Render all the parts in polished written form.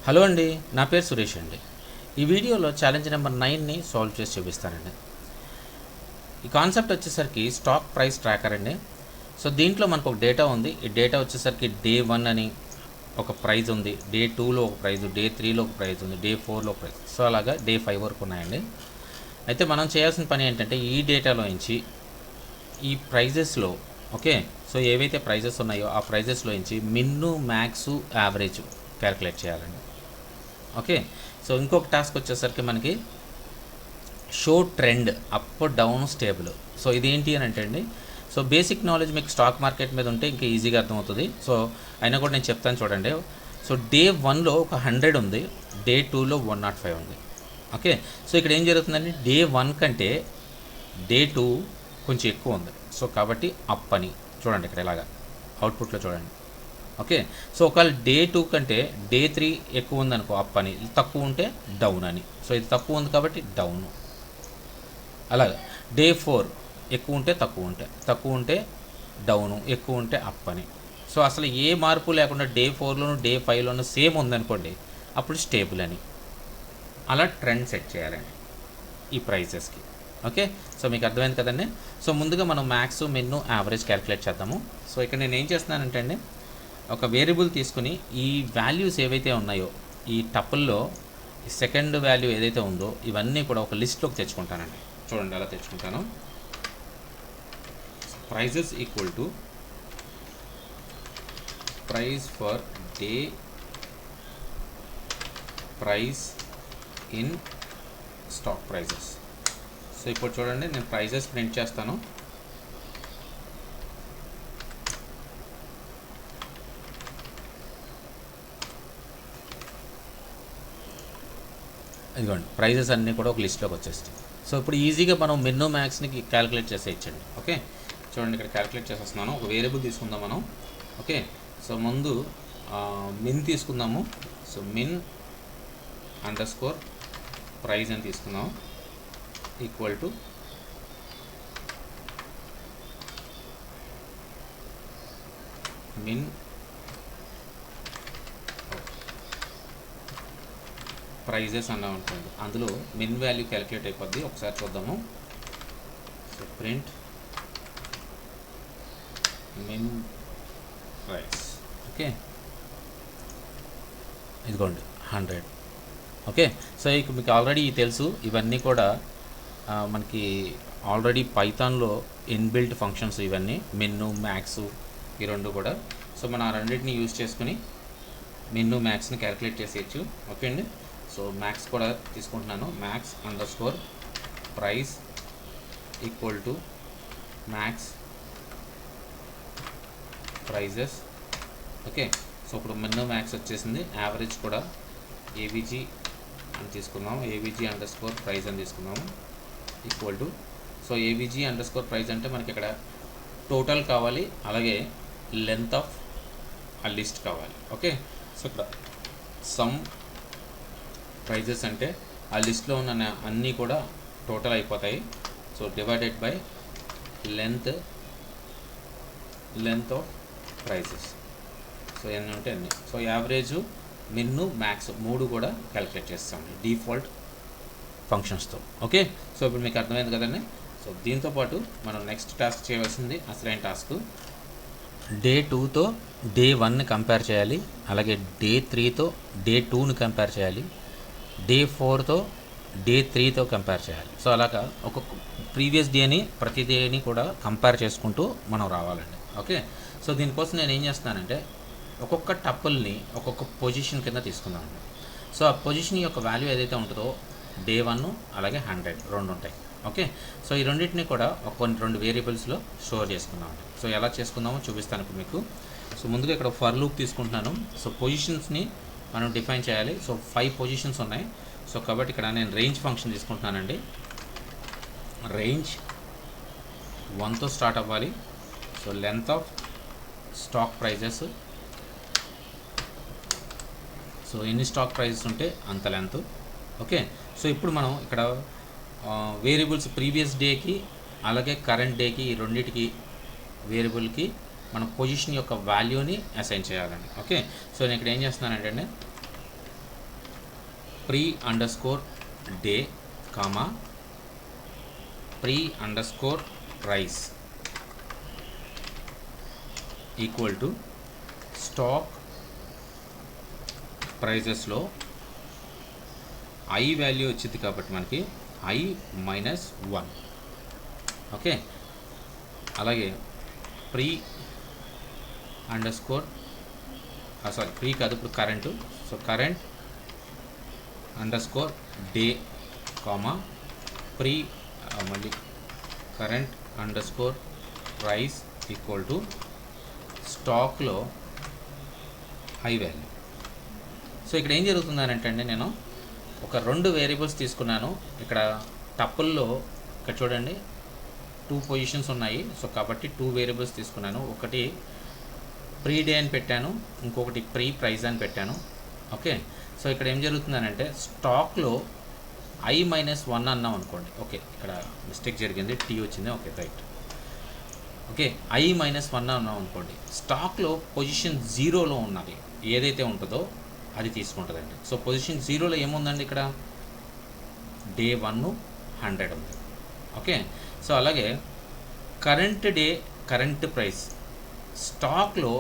Hello అండి, నా పేరు సురేష్ అండి. ఈ వీడియోలో ఛాలెంజ్ నెంబర్ 9ని సాల్వ్ చేసి చూపిస్తానండి. ఈ కాన్సెప్ట్ వచ్చేసరికి స్టాక్ ప్రైస్ ట్రాకర్ అండి. సో దీంట్లో మనకు ఒక డేటా ఉంది. ఈ డేటా వచ్చేసరికి డే 1 అని ఒక ప్రైజ్ ఉంది, డే 2లో ఒక ప్రైజ్, డే 3లో ఒక ప్రైజ్ ఉంది, డే 4లో ఒక ప్రైజ్. సో అలాగా డే 5 వరకు ఉన్నాయండి. అయితే మనం చేయాల్సిన పని ఏంటంటే ఈ డేటాలో నుంచి ఈ ప్రైజెస్లో సో ఏవైతే ప్రైజెస్ ఉన్నాయో ఆ ప్రైజెస్లో నుంచి మిన్ను మ్యాక్స్ యావరేజ్ క్యాలిక్యులేట్ చేయాలండి. సో ఇంకొక టాస్క్ వచ్చేసరికి మనకి show trend up down stable. So ఇదేంటి అని అంటే అండి, సో బేసిక్ నాలెడ్జ్ మీకు స్టాక్ మార్కెట్ మీద ఉంటే ఇంకా ఈజీగా అర్థమవుతుంది. సో అయినా కూడా నేను చెప్తాను చూడండి. సో డే 1లో ఒక 100 ఉంది, డే 2లో 105 ఉంది. సో ఇక్కడ ఏం జరుగుతుందండి, డే 1 కంటే డే 2 కొంచెం ఎక్కువ ఉంది. సో కాబట్టి అప్ అని చూడండి, ఇక్కడ ఇలాగా అవుట్పుట్లో చూడండి. సో ఒకవేళ డే 2 కంటే డే 3 ఎక్కువ ఉందనుకో అప్ అని, తక్కువ ఉంటే డౌన్ అని. సో ఇది తక్కువ ఉంది కాబట్టి డౌన్. అలాగే డే 4 ఎక్కువ ఉంటే తక్కువ ఉంటే డౌను, ఎక్కువ ఉంటే అప్ అని. సో అసలు ఏ మార్పు లేకుండా డే 4లోను డే 5లోను సేమ్ ఉందనుకోండి, అప్పుడు స్టేబుల్ అని. అలా ట్రెండ్ సెట్ చేయాలండి ఈ ప్రైజెస్కి. సో మీకు అర్థమైంది కదండి. సో ముందుగా మనం మ్యాక్స్ మిన్ను యావరేజ్ క్యాలిక్యులేట్ చేద్దాము. సో ఇక్కడ నేను ఏం చేస్తున్నానంటే అండి, ఒక వేరియబుల్ తీసుకుని ఈ వాల్యూస్ ఏవైతే ఉన్నాయో ఈ టపుల్లో ఈ సెకండ్ వాల్యూ ఏదైతే ఉందో ఇవన్నీ కూడా ఒక లిస్ట్లోకి తెచ్చుకుంటానండి. చూడండి అలా తెచ్చుకుంటాను. Prices equal to price for day price in stock prices. So ఇప్పుడు చూడండి, నేను ప్రైజెస్ ప్రింట్ చేస్తాను. ఇదిగోండి, ప్రైజెస్ అన్నీ కూడా ఒక లిస్ట్లోకి వచ్చేస్తాయి. సో ఇప్పుడు ఈజీగా మనం మిన్ను మ్యాక్స్ని క్యాలిక్యులేట్ చేసేయచ్చండి. చూడండి, ఇక్కడ క్యాలిక్యులేట్ చేసేస్తున్నాను. ఒక వేరియబుల్ తీసుకుందాం మనం. సో ముందు మిన్ తీసుకుందాము. సో మిన్ అండర్స్కోర్ ప్రైజ్ అని తీసుకుందాము, ఈక్వల్ టు మిన్ ప్రైజెస్ అన్నా ఉంటుంది. అందులో మిన్ వాల్యూ క్యాలిక్యులేట్ అయిపోద్ది. ఒకసారి చూద్దాము. సో ప్రింట్ మిన్ ప్రైస్. ఇదిగోండి 100. సో ఇక మీకు ఆల్రెడీ తెలుసు, ఇవన్నీ కూడా మనకి ఆల్రెడీ పైథాన్లో ఇన్బిల్ట్ ఫంక్షన్స్ ఇవన్నీ, మిన్ను మ్యాక్స్ ఈ రెండు కూడా. సో మనం ఆ రెండింటిని యూజ్ చేసుకుని మిన్ను మ్యాక్స్ని క్యాలిక్యులేట్ చేసేయచ్చు. అండి. సో మ్యాక్స్ కూడా తీసుకుంటున్నాను. Max underscore price equal to max prices. So ఇప్పుడు మిన్ను మ్యాక్స్ వచ్చేసింది. యావరేజ్ కూడా ఏవిజీ అని తీసుకున్నాం, ఏవిజీ అండర్స్కోర్ ప్రైజ్ అని తీసుకున్నాము, equal to. So AVG underscore price అంటే మనకి ఇక్కడ టోటల్ కావాలి, అలాగే లెంత్ ఆఫ్ ఆ లిస్ట్ కావాలి. సో ఇక్కడ సమ్ ప్రైజెస్ అంటే ఆ లిస్ట్లో ఉన్న అన్నీ కూడా టోటల్ అయిపోతాయి. So divided by length of prices. So ఎన్ని ఉంటే అన్ని. సో యావరేజ్ మిన్ను మ్యాక్స్ మూడు కూడా క్యాలిక్యులేట్ చేస్తామండి డిఫాల్ట్ ఫంక్షన్స్తో. సో ఇప్పుడు మీకు అర్థమైంది కదండి. సో దీంతోపాటు మనం నెక్స్ట్ టాస్క్ చేయవలసింది అసలైన టాస్క్. డే 2తో డే 1ని కంపేర్ చేయాలి, అలాగే డే 3తో డే 2ని కంపేర్ చేయాలి, డే 4తో డే 3తో కంపేర్ చేయాలి. సో అలాగా ఒక్కొక్క ప్రీవియస్ డేని ప్రతి డేని కూడా కంపేర్ చేసుకుంటూ మనం రావాలండి. సో దీనికోసం నేను ఏం చేస్తున్నానంటే ఒక్కొక్క టపుల్ని ఒక్కొక్క పొజిషన్ కింద తీసుకుందామండి. సో ఆ పొజిషన్ యొక్క వాల్యూ ఏదైతే ఉంటుందో డే 1 అలాగే 100 రెండు ఉంటాయి. సో ఈ రెండింటిని కూడా రెండు వేరియబుల్స్లో స్టోర్ చేసుకుందామండి. సో ఎలా చేసుకుందామో చూపిస్తాను ఇప్పుడు మీకు. సో ముందుగా ఇక్కడ ఫర్ లూప్ తీసుకుంటున్నాను. సో పొజిషన్స్ని మనం డిఫైన్ చేయాలి. సో 5 పొజిషన్స్ ఉన్నాయి. సో కాబట్టి ఇక్కడ నేను రేంజ్ ఫంక్షన్ తీసుకుంటున్నానండి. రేంజ్ 1తో స్టార్ట్ అవ్వాలి. So length of stock prices. So ఎన్ని స్టాక్ ప్రైజెస్ ఉంటే అంత లెంత్. సో ఇప్పుడు మనం ఇక్కడ వేరియబుల్స్ ప్రీవియస్ డేకి అలాగే కరెంట్ డేకి ఈ రెండింటికి వేరియబుల్కి మన పొజిషన్ యొక్క వాల్యూని అసైన్ చేయాలండి. సో నేను ఇక్కడ ఏం చేస్తున్నానంటే pre underscore day comma pre underscore price equal to stock ప్రైజెస్లో ఐ వాల్యూ వచ్చింది కాబట్టి మనకి I మైనస్ 1. ఓకే, అలాగే ప్రీ అండర్స్కోర్ సారీ ప్రీ కాదు ఇప్పుడు current. So current underscore day comma pre మళ్ళీ current underscore price equal to స్టాక్లో I value. So ఇక్కడ ఏం జరుగుతుందనంటే అండి, నేను ఒక 2 వేరియబుల్స్ తీసుకున్నాను. ఇక్కడ టప్పుల్లో ఇక్కడ చూడండి 2 పొజిషన్స్ ఉన్నాయి. సో కాబట్టి 2 వేరియబుల్స్ తీసుకున్నాను. ఒకటి ప్రీ డే అని పెట్టాను, ఇంకొకటి ప్రీ ప్రైస్ అని పెట్టాను. ఓకే, సో ఇక్కడ ఏం జరుగుతుందనంటే స్టాక్లో I మైనస్ 1 అన్నాం అనుకోండి. ఓకే, ఇక్కడ మిస్టేక్ జరిగింది, టీ వచ్చింది. Okay right. Okay, I minus 1 అన్నాం అనుకోండి. స్టాక్లో పొజిషన్ 0లో ఉన్నది ఏదైతే ఉంటుందో అది తీసుకుంటుందండి. సో పొజిషన్ 0లో ఏముందండి, ఇక్కడ డే 1 100 ఉంది. ఓకే, సో అలాగే కరెంట్ డే కరెంట్ ప్రైస్ స్టాక్లో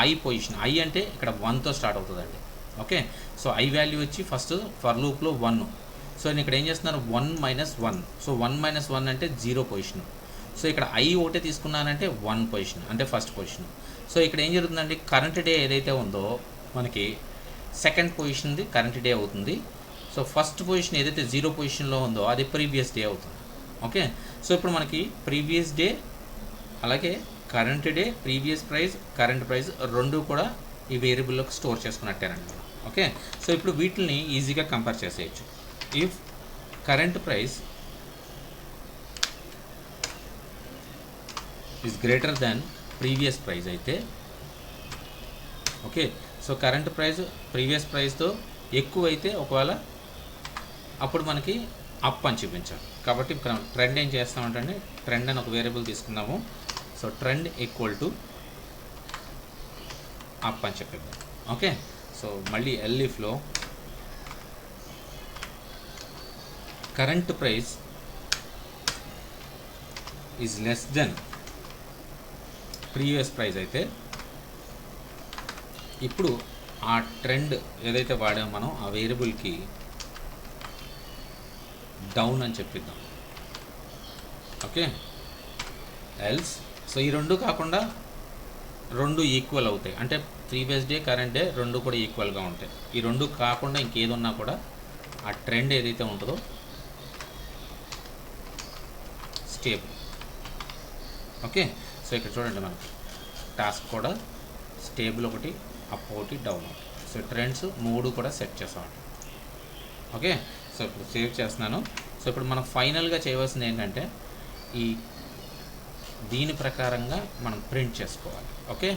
ఐ పొజిషన్, ఐ అంటే ఇక్కడ 1తో స్టార్ట్ అవుతుందండి. ఓకే, సో ఐ వాల్యూ వచ్చి ఫస్ట్ ఫర్ లూప్లో 1. సో నేను ఇక్కడ ఏం చేస్తున్నాను, 1 మైనస్ 1. సో 1 మైనస్ 1 అంటే 0 పొజిషన్. సో ఇక్కడ ఐ ఒకటే తీసుకున్నానంటే 1 పొజిషన్ అంటే ఫస్ట్ పొజిషన్. సో ఇక్కడ ఏం జరుగుతుందండి, కరెంట్ డే ఏదైతే ఉందో మనకి సెకండ్ పొజిషన్ది కరెంట్ డే అవుతుంది. సో ఫస్ట్ పొజిషన్ ఏదైతే 0 పొజిషన్లో ఉందో అది ప్రీవియస్ డే అవుతుంది. ఓకే, సో ఇప్పుడు మనకి ప్రీవియస్ డే అలాగే current day, previous price, current price రెండు కూడా ఈ వేరియబుల్లోకి స్టోర్ చేసుకున్నట్టేనండి. ఓకే, సో ఇప్పుడు వీటిని ఈజీగా కంపేర్ చేసేయచ్చు. If current price is greater than previous price అయితే, okay, so current price previous ప్రైస్తో ఎక్కువైతే ఒకవేళ అప్పుడు మనకి అప్ అని చూపించాలి. కాబట్టి ఇక్కడ ట్రెండ్ ఏం చేస్తామంటే, ట్రెండ్ అని ఒక వేరియబుల్ తీసుకుందాము. So trend equal to up అని చెప్పేద్దాం. ఓకే, సో మళ్ళీ ఎల్ఈఫ్లో current price is less than previous price అయితే ఇప్పుడు ఆ ట్రెండ్ ఏదైతే వాడామో మనం ఆ వేరియబుల్కి డౌన్ అని చెప్పిద్దాం. ఓకే, ఎల్స్ సో ఈ రెండు కాకుండా రెండు ఈక్వల్ అవుతాయి, అంటే ప్రీవియస్ డే కరెంట్ డే రెండు కూడా ఈక్వల్గా ఉంటాయి. ఈ రెండు కాకుండా ఇంకేది ఉన్నా కూడా ఆ ట్రెండ్ ఏదైతే ఉంటుందో స్టేబుల్. ఓకే, సో ఇక్కడ చూడండి మనకి టాస్క్ కూడా స్టేబుల్ ఒకటి, అప్ ఒకటి, డౌన్ ఒకటి. సో ట్రెండ్స్ 3 కూడా సెట్ చేస్తామండి. ఓకే, సో ఇప్పుడు సేవ్ చేస్తున్నాను. సో ఇప్పుడు మనం ఫైనల్గా చేయవలసింది ఏంటంటే ఈ దీని ప్రకారంగా మనం ప్రింట్ చేసుకోవాలి. ఓకే,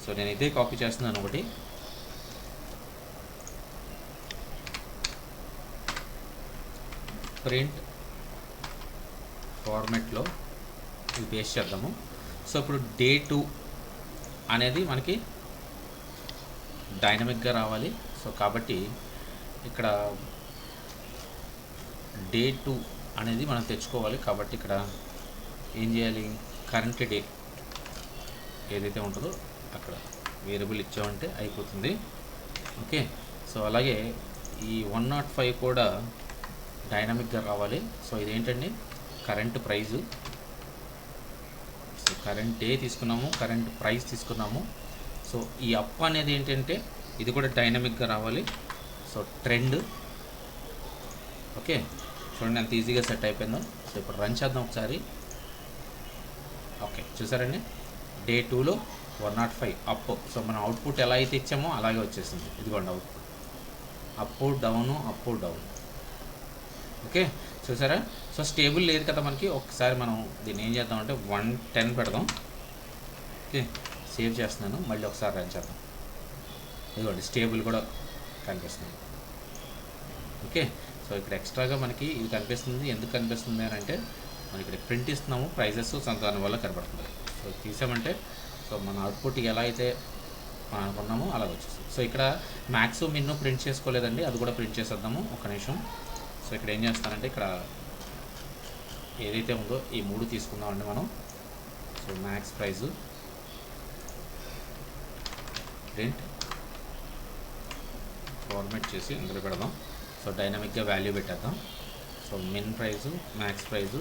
సో నేను ఇదే కాపీ చేస్తున్నాను. ఒకటి ప్రింట్ ఫార్మెట్లో ఇది పేస్ట్ చేద్దాము. సో ఇప్పుడు డే 2 అనేది మనకి డైనమిక్గా రావాలి. సో కాబట్టి ఇక్కడ డే 2 అనేది మనం తెచ్చుకోవాలి. కాబట్టి ఇక్కడ ఏం చేయాలి, కరెంట్ డే ఏదైతే ఉంటుందో అక్కడ వేరియబుల్ ఇచ్చామంటే అయిపోతుంది. ఓకే, సో అలాగే ఈ 105 కూడా డైనమిక్గా రావాలి. సో ఇదేంటండి, current price. So current day తీసుకున్నాము, కరెంట్ ప్రైస్ తీసుకున్నాము. సో ఈ అప్ అనేది ఏంటంటే ఇది కూడా డైనమిక్గా రావాలి. So trend. ఓకే, చూడండి ఎంత ఈజీగా సెట్ అయిపోయిందో. సో ఇప్పుడు రన్ చేద్దాం ఒకసారి. ఓకే, చూసారండి డే 2లో 105 అప్. సో మనం అవుట్పుట్ ఎలా అయితే ఇచ్చామో అలాగే వచ్చేసింది. ఇదిగోండి output, up down, up down. Okay, చూసారా. సో స్టేబుల్ లేదు కదా మనకి. ఒకసారి మనం దీన్ని ఏం చేద్దామంటే 110 పెడదాం. ఓకే, సేవ్ చేస్తున్నాను, మళ్ళీ ఒకసారి రన్ చేద్దాం. ఇదిగోండి స్టేబుల్ కూడా కనిపిస్తుంది. ఓకే, సో ఇక్కడ ఎక్స్ట్రాగా మనకి ఇది కనిపిస్తుంది. ఎందుకు కనిపిస్తుంది అని అంటే మనం ఇక్కడ ప్రింట్ ఇస్తున్నాము, ప్రైజెస్ దానివల్ల కనబడుతుంది. సో తీసామంటే సో మన అవుట్పుట్ ఎలా అయితే మనం అనుకున్నాము అలాగ వచ్చేసింది. సో ఇక్కడ మ్యాక్స్ మిన్ను ప్రింట్ చేసుకోలేదండి, అది కూడా ప్రింట్ చేసేద్దాము ఒక నిమిషం. సో ఇక్కడ ఏం చేస్తానంటే ఇక్కడ ఏదైతే ఉందో ఈ 3 తీసుకుందామండి మనం. So max price print format చేసి అందులో పెడదాం. సో డైనమిక్గా వాల్యూ పెట్టేద్దాం. So min price, max price,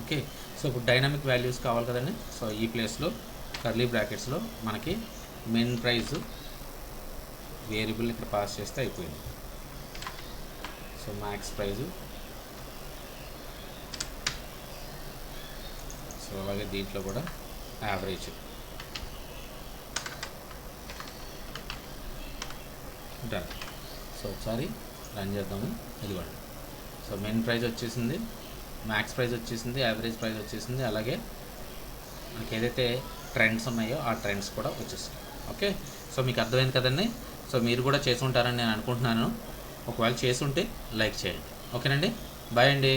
okay. So ఇప్పుడు డైనమిక్ వాల్యూస్ కావాలి కదండి. సో ఈ ప్లేస్లో కర్లీ బ్రాకెట్స్లో మనకి మిన్ ప్రైస్ వేరియబుల్ ఇక్కడ పాస్ చేస్తే అయిపోయింది. సో మ్యాక్స్ ప్రైజు, సో అలాగే దీంట్లో కూడా యావరేజ్. డన్. సో ఒకసారి రన్ చేద్దాము. ఇదిగోండి. సో మిన్ ప్రైస్ వచ్చేసింది, మ్యాక్స్ ప్రైస్ వచ్చేసింది, యావరేజ్ ప్రైస్ వచ్చేసింది, అలాగే మనకి ఏదైతే ట్రెండ్స్ ఉన్నాయో ఆ ట్రెండ్స్ కూడా వచ్చేసాయి. ఓకే. సో మీకు అర్థమైంది కదండి. సో మీరు కూడా చేసి ఉంటారని నేను అనుకుంటున్నాను. ఒకవేళ చేసి ఉంటే లైక్ చేయండి. ఓకేనండి. బాయ్ అండి.